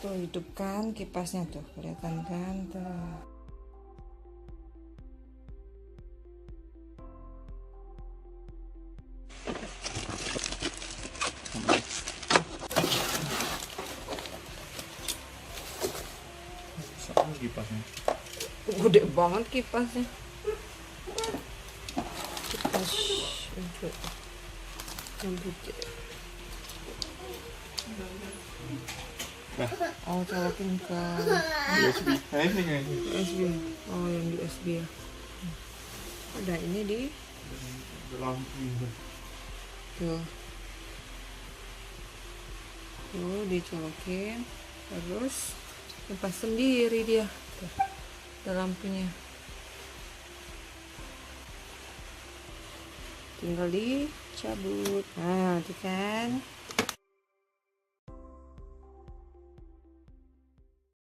Tuh hidupkan kipasnya tuh, kelihatan kan tuh. Kipasnya Gede banget kipasnya. Kipas untuk rambutnya. Oh, colokin ke USB. Nah ini kayaknya. USB. Oh, yang di USB ya. Udah ini di Lampu. tuh. Tuh dicolokin, terus lepas sendiri dia. Tuh, ada lampunya. Tinggal dicabut. Nah, itu kan.